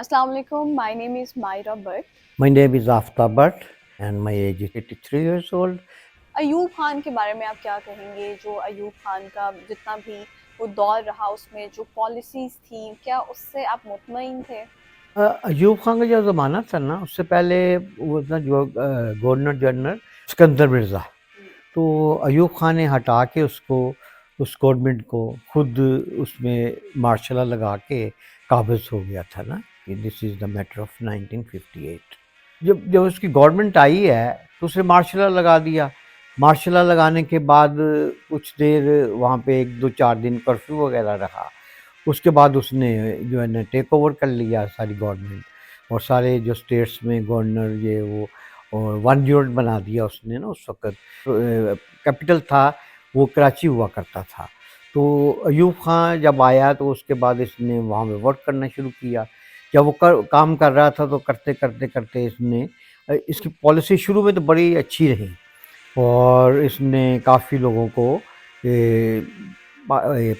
Assalamu alaikum. My name is Myra Bhatt. My name is Aftab Bhatt and my age is 83 years old. Ayub Khan کے بارے میں آپ کیا کہیں گے؟ جو ایوب خان کا جتنا بھی وہ دور رہا اس میں جو پالیسیز تھیں، کیا اس سے آپ مطمئن تھے؟ ایوب خان کا جو زمانہ تھا نا، اس سے پہلے وہ تھا جو گورنر جنرل سکندر مرزا، تو ایوب خان نے ہٹا کے اس گورنمنٹ کو خود اس میں مارشل لا لگا کے قابض ہو گیا تھا نا. دس از دا میٹر آف 1958. جب اس کی گورنمنٹ آئی ہے تو اس نے مارشل لا لگا دیا. مارشل لا لگانے کے بعد کچھ دیر وہاں پہ 1-2-4 دن کرفیو وغیرہ رہا. اس کے بعد اس نے جو ہے نا ٹیک اوور کر لیا ساری گورنمنٹ، اور سارے جو اسٹیٹس میں گورنر یہ وہ اور 1 یونٹ بنا دیا اس نے نا. اس وقت کیپٹل تھا وہ کراچی ہوا کرتا تھا. تو ایوب خان جب آیا تو اس کے بعد اس نے وہاں پہ ورک کرنا شروع کیا. جب وہ کام کر رہا تھا تو کرتے کرتے کرتے اس کی پالیسی شروع میں تو بڑی اچھی رہی، اور اس نے کافی لوگوں کو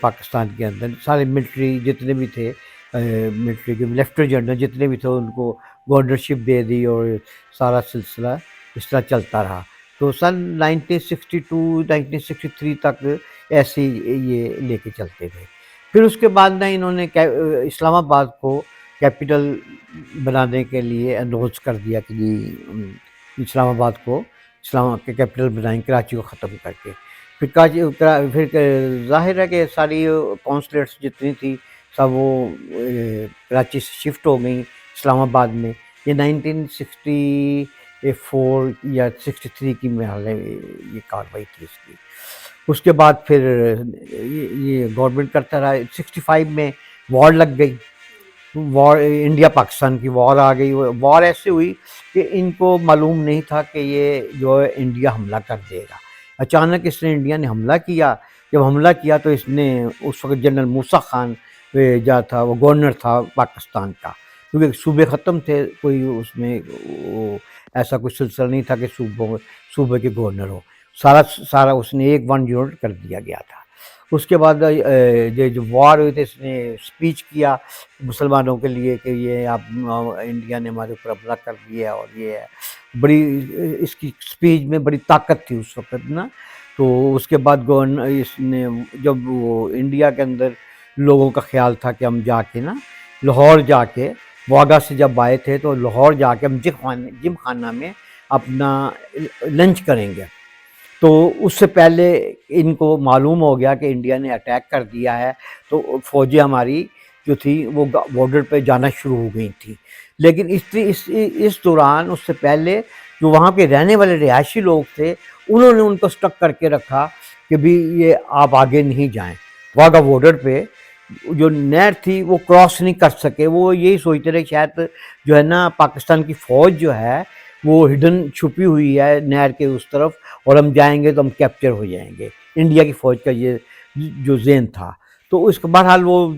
پاکستان کے اندر سارے ملٹری جتنے بھی تھے، ملٹری کے لیفٹیننٹ جنرل جتنے بھی تھے ان کو گورنرشپ دے دی، اور سارا سلسلہ اس طرح چلتا رہا. تو سن 1962-1963 تک ایسے یہ لے کے چلتے تھے. پھر اس کے بعد نا انہوں نے اسلام آباد کو کیپٹل بنانے کے لیے اناؤنس کر دیا کہ اسلام آباد کو اسلام کے کیپٹل بنائیں، کراچی کو ختم کر کے. پھر ظاہر ہے کہ ساری کونسلیٹس جتنی تھی سب وہ کراچی سے شفٹ ہو گئیں اسلام آباد میں. یہ 1964 یا 63 کی محل یہ کاروائی تھی اس کی. اس کے بعد پھر یہ گورنمنٹ کرتا رہا. 65 میں وار لگ گئی، وار انڈیا پاکستان کی وار آ گئی. وار ایسے ہوئی کہ ان کو معلوم نہیں تھا کہ یہ جو ہے انڈیا حملہ کر دے گا. اچانک اس نے انڈیا نے حملہ کیا. جب حملہ کیا تو اس نے اس وقت جنرل موسیٰ خان جو تھا وہ گورنر تھا پاکستان کا، کیونکہ صوبے ختم تھے، کوئی اس میں ایسا کوئی سلسلہ نہیں تھا کہ صوبے کے گورنر ہو. سارا اس نے 1 یونٹ کر دیا گیا تھا. اس کے بعد جو وار ہوئی تھی اس نے اسپیچ کیا مسلمانوں کے لیے کہ یہ آپ انڈیا نے ہمارے اوپر حملہ کر دیا، اور یہ بڑی اس کی اسپیچ میں بڑی طاقت تھی اس وقت نا. تو اس کے بعد اس نے جب وہ انڈیا کے اندر لوگوں کا خیال تھا کہ ہم جا کے نا لاہور جا کے واگا سے جب آئے تھے تو لاہور جا کے ہم جم خانہ میں اپنا لنچ کریں گے. تو اس سے پہلے ان کو معلوم ہو گیا کہ انڈیا نے اٹیک کر دیا ہے، تو فوجیں ہماری جو تھی وہ بارڈر پہ جانا شروع ہو گئی تھی. لیکن اس دوران اس سے پہلے جو وہاں کے رہنے والے رہائشی لوگ تھے انہوں نے ان کو سٹک کر کے رکھا کہ بھی یہ آپ آگے نہیں جائیں. واگا بارڈر پہ جو نہر تھی وہ کراس نہیں کر سکے. وہ یہی سوچتے رہے شاید جو ہے نا پاکستان کی فوج جو ہے وہ ہڈن چھپی ہوئی ہے نہر کے اس طرف، اور ہم جائیں گے تو ہم کیپچر ہو جائیں گے. انڈیا کی فوج کا یہ جو ذہن تھا. تو اس کے بہرحال وہ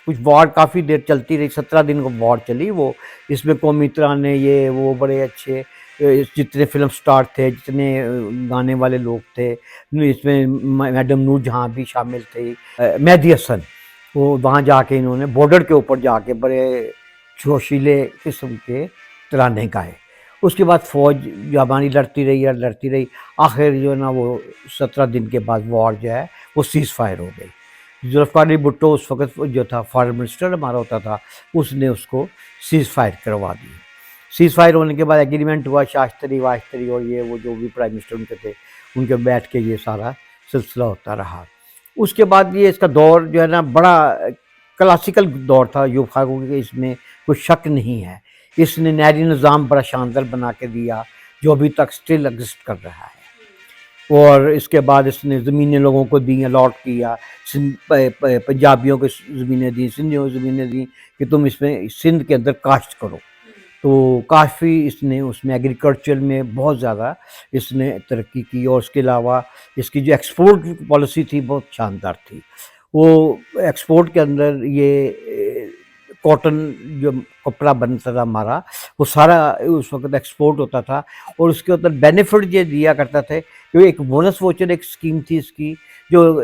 کچھ وار کافی دیر چلتی رہی، 17 دن کو وار چلی. وہ اس میں قومی ترانے یہ وہ بڑے اچھے جتنے فلم سٹار تھے، جتنے گانے والے لوگ تھے، اس میں میڈم نور جہاں بھی شامل تھے، مہدی حسن، وہ وہاں جا کے انہوں نے بارڈر کے اوپر جا کے بڑے جوشیلے قسم کے ترانے گائے. اس کے بعد فوج جو ہماری لڑتی رہی. آخر جو ہے نا وہ 17 دن کے بعد وار جو ہے وہ سیز فائر ہو گئی. ذوالفقار علی بھٹو اس وقت جو تھا فارن منسٹر ہمارا ہوتا تھا، اس نے اس کو سیز فائر کروا دی. سیز فائر ہونے کے بعد ایگریمنٹ ہوا، شاشتری واشتری اور یہ وہ جو بھی پرائم منسٹر ان کے تھے ان کے بیٹھ کے یہ سارا سلسلہ ہوتا رہا. اس کے بعد یہ اس کا دور جو ہے نا بڑا کلاسیکل دور تھا ایوب خان کو، کہ اس میں کوئی شک نہیں ہے. اس نے نہری نظام بڑا شاندار بنا کے دیا جو ابھی تک سٹل ایگزسٹ کر رہا ہے. اور اس کے بعد اس نے زمینیں لوگوں کو دی، الاٹ کیا. پنجابیوں کو زمینیں دیں، سندھیوں کو زمینیں دیں کہ تم اس میں سندھ کے اندر کاشت کرو. تو کافی اس نے اس میں ایگریکلچر میں بہت زیادہ اس نے ترقی کی. اور اس کے علاوہ اس کی جو ایکسپورٹ پالیسی تھی بہت شاندار تھی. وہ ایکسپورٹ کے اندر یہ کاٹن جو کپڑا بنتا تھا ہمارا وہ سارا اس وقت ایکسپورٹ ہوتا تھا. اور اس کے اندر بینیفٹ یہ دیا کرتا تھے کہ ایک بونس ووچر ایک اسکیم تھی اس کی، جو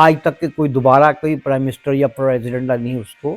آج تک کوئی دوبارہ کوئی پرائم منسٹر یا پریزیڈنٹ نہیں اس کو